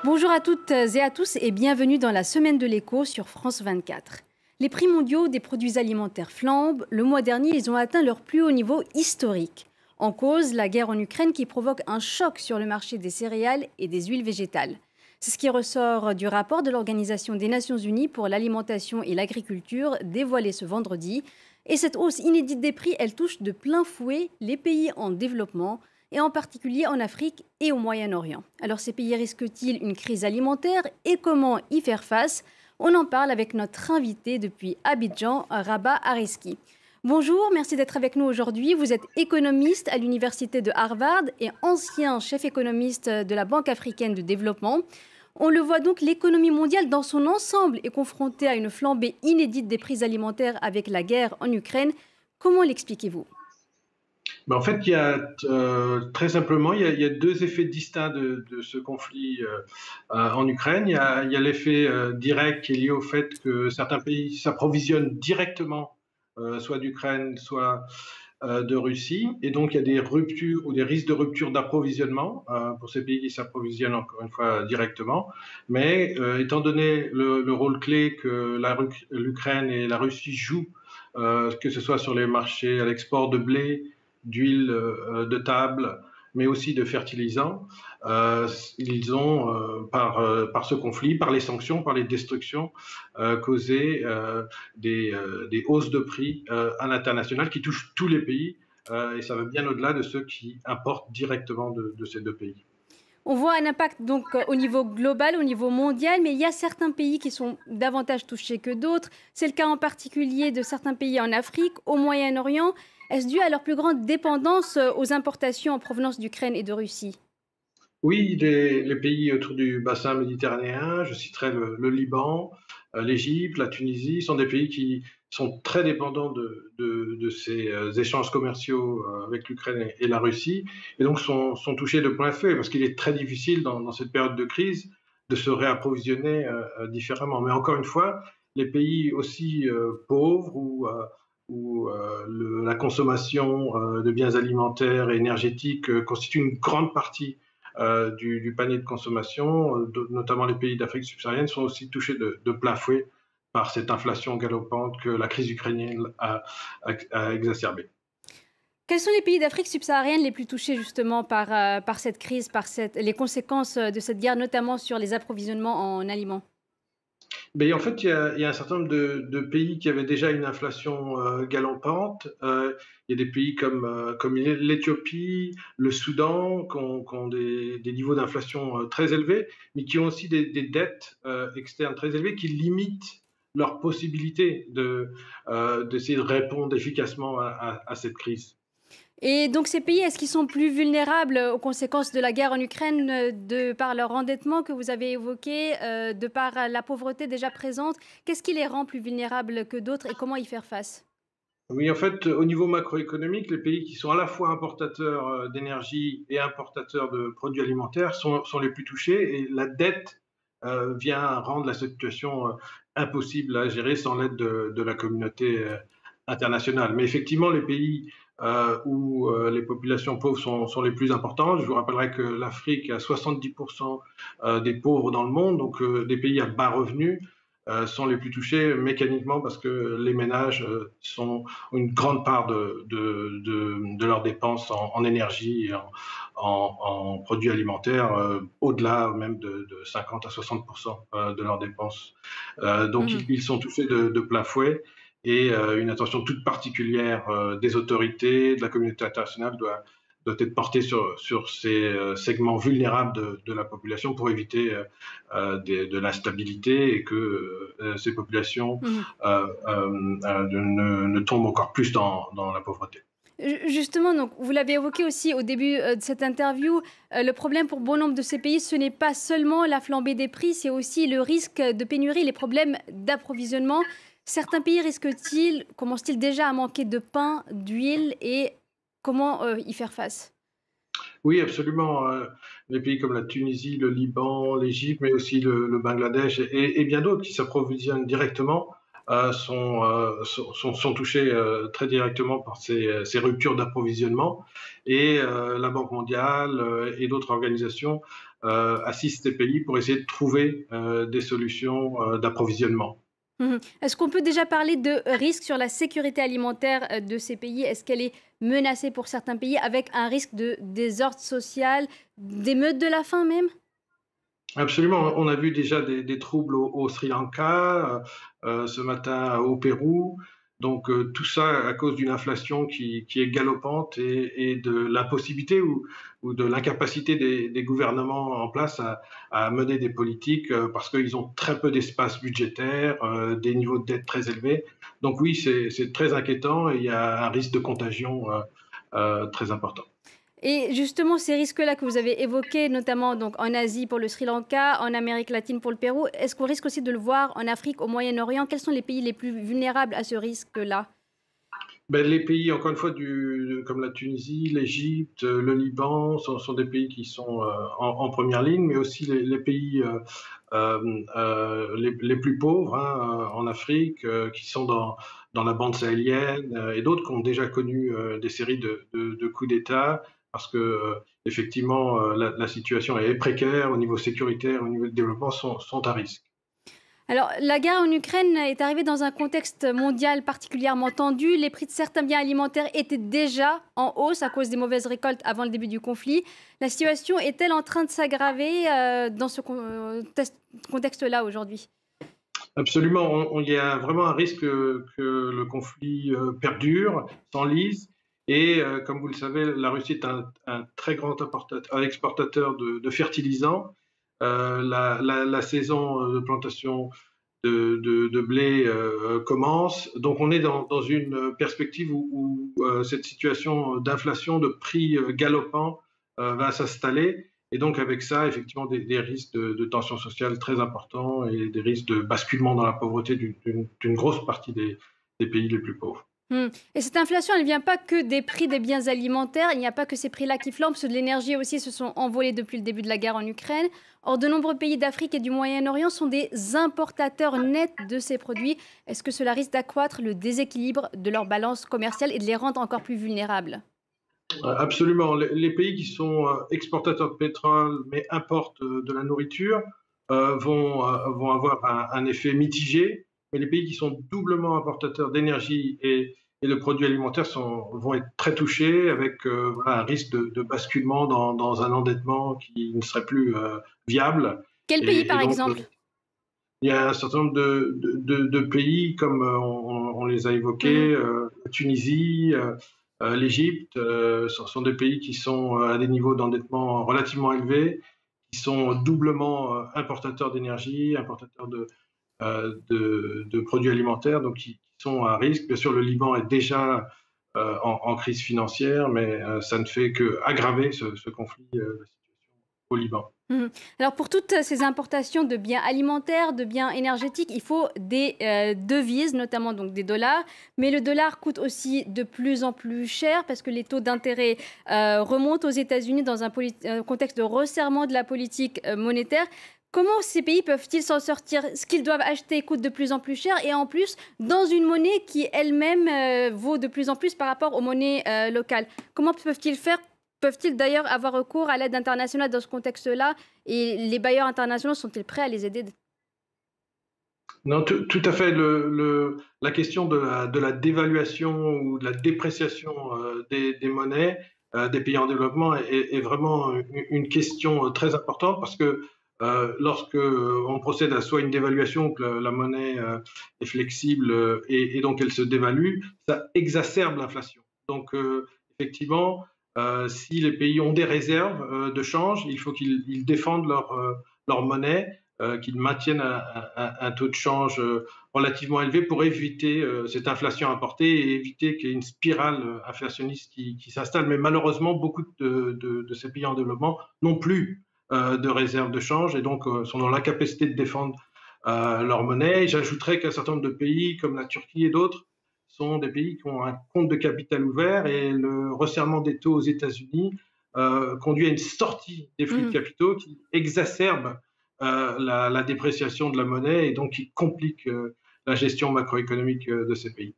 Bonjour à toutes et à tous et bienvenue dans la semaine de l'écho sur France 24. Les prix mondiaux des produits alimentaires flambent. Le mois dernier, ils ont atteint leur plus haut niveau historique. En cause, la guerre en Ukraine qui provoque un choc sur le marché des céréales et des huiles végétales. C'est ce qui ressort du rapport de l'Organisation des Nations Unies pour l'alimentation et l'agriculture dévoilé ce vendredi. Et cette hausse inédite des prix, elle touche de plein fouet les pays en développement, et en particulier en Afrique et au Moyen-Orient. Alors ces pays risquent-ils une crise alimentaire et comment y faire face? On en parle avec notre invité depuis Abidjan, Rabah Areski. Bonjour, merci d'être avec nous aujourd'hui. Vous êtes économiste à l'université de Harvard et ancien chef économiste de la Banque africaine de développement. On le voit donc, l'économie mondiale dans son ensemble est confrontée à une flambée inédite des prix alimentaires avec la guerre en Ukraine. Comment l'expliquez-vous? En fait, très simplement, il y a deux effets distincts de ce conflit en Ukraine. Il y a l'effet direct qui est lié au fait que certains pays s'approvisionnent directement, soit d'Ukraine, soit de Russie. Et donc, il y a des ruptures ou des risques de rupture d'approvisionnement pour ces pays qui s'approvisionnent encore une fois directement. Mais étant donné le rôle clé que l'Ukraine et la Russie jouent, que ce soit sur les marchés à l'export de blé, d'huile de table, mais aussi de fertilisants. Ils ont, par ce conflit, par les sanctions, par les destructions, causé des hausses de prix à l'international qui touchent tous les pays, et ça va bien au-delà de ceux qui importent directement de ces deux pays. On voit un impact donc au niveau global, au niveau mondial, mais il y a certains pays qui sont davantage touchés que d'autres. C'est le cas en particulier de certains pays en Afrique, au Moyen-Orient. Est-ce dû à leur plus grande dépendance aux importations en provenance d'Ukraine et de Russie? Oui, les pays autour du bassin méditerranéen, je citerai le Liban, l'Égypte, la Tunisie, sont des pays qui sont très dépendants de ces échanges commerciaux avec l'Ukraine et la Russie, et donc sont touchés de plein fouet, parce qu'il est très difficile dans cette période de crise de se réapprovisionner différemment. Mais encore une fois, les pays aussi pauvres où la consommation de biens alimentaires et énergétiques constitue une grande partie du panier de consommation, notamment les pays d'Afrique subsaharienne, sont aussi touchés de plein fouet par cette inflation galopante que la crise ukrainienne a exacerbée. Quels sont les pays d'Afrique subsaharienne les plus touchés justement par cette crise, les conséquences de cette guerre, notamment sur les approvisionnements en aliments? Mais en fait, il y a un certain nombre de pays qui avaient déjà une inflation galopante. Il y a des pays comme l'Éthiopie, le Soudan, qui ont des niveaux d'inflation très élevés, mais qui ont aussi des dettes externes très élevées qui limitent leur possibilité d'essayer de répondre efficacement à cette crise. Et donc ces pays, est-ce qu'ils sont plus vulnérables aux conséquences de la guerre en Ukraine de par leur endettement que vous avez évoqué, de par la pauvreté déjà présente? Qu'est-ce qui les rend plus vulnérables que d'autres et comment y faire face? Oui, en fait, au niveau macroéconomique, les pays qui sont à la fois importateurs d'énergie et importateurs de produits alimentaires sont les plus touchés, et la dette vient rendre la situation impossible à gérer sans l'aide de la communauté internationale. Mais effectivement, les pays où les populations pauvres sont les plus importantes, je vous rappellerai que l'Afrique a 70% des pauvres dans le monde, donc des pays à bas revenus sont les plus touchés mécaniquement parce que les ménages ont une grande part de leurs dépenses en énergie et en produits alimentaires, au-delà même de 50 à 60% de leurs dépenses. Donc Mhm. ils sont touchés de plein fouet, et une attention toute particulière des autorités, de la communauté internationale doit être portée sur ces segments vulnérables de la population pour éviter de l'instabilité et que ces populations Mhm. ne tombent encore plus dans la pauvreté. Justement, donc, vous l'avez évoqué aussi au début de cette interview, le problème pour bon nombre de ces pays, ce n'est pas seulement la flambée des prix, c'est aussi le risque de pénurie, les problèmes d'approvisionnement. Certains pays commencent-ils déjà à manquer de pain, d'huile et comment y faire face? Oui, absolument. Les pays comme la Tunisie, le Liban, l'Égypte, mais aussi le Bangladesh et bien d'autres qui s'approvisionnent directement sont touchés très directement par ces ruptures d'approvisionnement. Et la Banque mondiale et d'autres organisations assistent ces pays pour essayer de trouver des solutions d'approvisionnement. Est-ce qu'on peut déjà parler de risque sur la sécurité alimentaire de ces pays? Est-ce qu'elle est menacée pour certains pays avec un risque de désordre social, d'émeute de la faim même? Absolument, on a vu déjà des troubles au Sri Lanka, ce matin au Pérou. Donc tout ça à cause d'une inflation qui est galopante et de l'impossibilité ou de l'incapacité des gouvernements en place à mener des politiques parce qu'ils ont très peu d'espace budgétaire, des niveaux de dette très élevés. Donc oui, c'est très inquiétant et il y a un risque de contagion très important. Et justement, ces risques-là que vous avez évoqués, notamment donc en Asie pour le Sri Lanka, en Amérique latine pour le Pérou, est-ce qu'on risque aussi de le voir en Afrique, au Moyen-Orient? Quels sont les pays les plus vulnérables à ce risque-là? Ben, les pays, encore une fois, comme la Tunisie, l'Égypte, le Liban, sont des pays qui sont en première ligne, mais aussi les pays les plus pauvres hein, en Afrique, qui sont dans la bande sahélienne, et d'autres qui ont déjà connu des séries de coups d'État, parce que effectivement, la situation est précaire au niveau sécuritaire, au niveau du développement, sont à risque. Alors, la guerre en Ukraine est arrivée dans un contexte mondial particulièrement tendu. Les prix de certains biens alimentaires étaient déjà en hausse à cause des mauvaises récoltes avant le début du conflit. La situation est-elle en train de s'aggraver dans ce contexte-là aujourd'hui? Absolument, il y a vraiment un risque que le conflit perdure, s'enlise. Et comme vous le savez, la Russie est un très grand exportateur de fertilisants. La saison de plantation de blé commence. Donc on est dans une perspective où cette situation d'inflation, de prix galopants va s'installer. Et donc avec ça, effectivement, des risques de tension sociale très importants et des risques de basculement dans la pauvreté d'une grosse partie des pays les plus pauvres. Et cette inflation, elle ne vient pas que des prix des biens alimentaires. Il n'y a pas que ces prix-là qui flambent. Ceux de l'énergie aussi se sont envolés depuis le début de la guerre en Ukraine. Or, de nombreux pays d'Afrique et du Moyen-Orient sont des importateurs nets de ces produits. Est-ce que cela risque d'accroître le déséquilibre de leur balance commerciale et de les rendre encore plus vulnérables? Absolument. Les pays qui sont exportateurs de pétrole mais importent de la nourriture vont avoir un effet mitigé. Mais les pays qui sont doublement importateurs d'énergie et de produits alimentaires vont être très touchés avec voilà, un risque de basculement dans un endettement qui ne serait plus viable. Quel pays, par Et donc, exemple? il y a un certain nombre de pays, comme on les a évoqués, la Tunisie, l'Égypte, sont des pays qui sont à des niveaux d'endettement relativement élevés, qui sont doublement importateurs d'énergie, importateurs de produits alimentaires, donc qui sont à risque. Bien sûr, le Liban est déjà en crise financière, mais ça ne fait qu'aggraver ce conflit, la situation au Liban. Alors pour toutes ces importations de biens alimentaires, de biens énergétiques, il faut des devises, notamment donc des dollars. Mais le dollar coûte aussi de plus en plus cher parce que les taux d'intérêt remontent aux États-Unis dans un contexte de resserrement de la politique monétaire. Comment ces pays peuvent-ils s'en sortir? Ce qu'ils doivent acheter coûte de plus en plus cher et en plus dans une monnaie qui elle-même vaut de plus en plus par rapport aux monnaies locales. Comment peuvent-ils faire? Peuvent-ils d'ailleurs avoir recours à l'aide internationale dans ce contexte-là? Et les bailleurs internationaux sont-ils prêts à les aider? Non, tout à fait. La question de la dévaluation ou de la dépréciation des monnaies des pays en développement est vraiment une question très importante parce que lorsque on procède à soit une dévaluation, que la monnaie est flexible et donc elle se dévalue, ça exacerbe l'inflation. Donc effectivement, si les pays ont des réserves de change, il faut qu'ils défendent leur monnaie, qu'ils maintiennent un taux de change relativement élevé pour éviter cette inflation importée et éviter qu'il y ait une spirale inflationniste qui s'installe. Mais malheureusement, beaucoup de ces pays en développement n'ont plus de réserves de change et donc sont dans l'incapacité de défendre leur monnaie. Et j'ajouterais qu'un certain nombre de pays, comme la Turquie et d'autres, sont des pays qui ont un compte de capital ouvert et le resserrement des taux aux États-Unis conduit à une sortie des flux de capitaux qui exacerbe la dépréciation de la monnaie et donc qui complique la gestion macroéconomique de ces pays.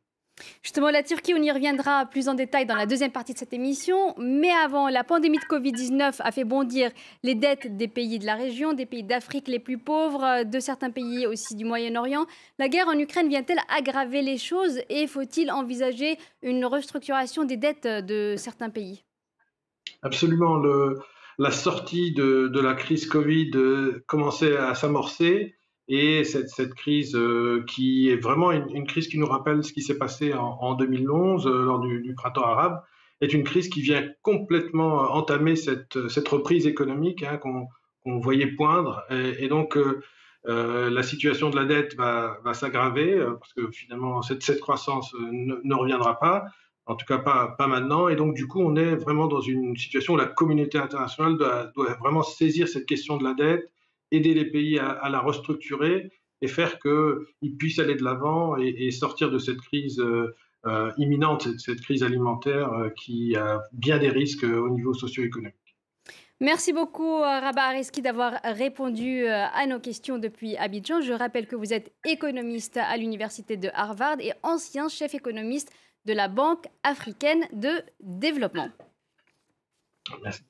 Justement, la Turquie, on y reviendra plus en détail dans la deuxième partie de cette émission. Mais avant, la pandémie de Covid-19 a fait bondir les dettes des pays de la région, des pays d'Afrique les plus pauvres, de certains pays aussi du Moyen-Orient. La guerre en Ukraine vient-elle aggraver les choses et faut-il envisager une restructuration des dettes de certains pays? Absolument, la sortie de la crise Covid commençait à s'amorcer et cette crise qui est vraiment une crise qui nous rappelle ce qui s'est passé en 2011 lors du printemps arabe, est une crise qui vient complètement entamer cette reprise économique qu'on voyait poindre. Et donc, la situation de la dette va s'aggraver parce que finalement, cette croissance ne reviendra pas. En tout cas, pas maintenant. Et donc, du coup, on est vraiment dans une situation où la communauté internationale doit vraiment saisir cette question de la dette, aider les pays à la restructurer et faire qu'ils puissent aller de l'avant et sortir de cette crise imminente, cette crise alimentaire qui a bien des risques au niveau socio-économique. Merci beaucoup, Rabah Areski, d'avoir répondu à nos questions depuis Abidjan. Je rappelle que vous êtes économiste à l'université de Harvard et ancien chef économiste de la Banque africaine de développement. Merci.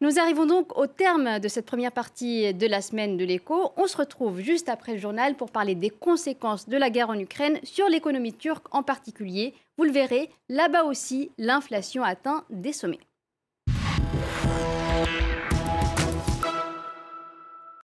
Nous arrivons donc au terme de cette première partie de la semaine de l'écho. On se retrouve juste après le journal pour parler des conséquences de la guerre en Ukraine sur l'économie turque en particulier. Vous le verrez, là-bas aussi, l'inflation atteint des sommets.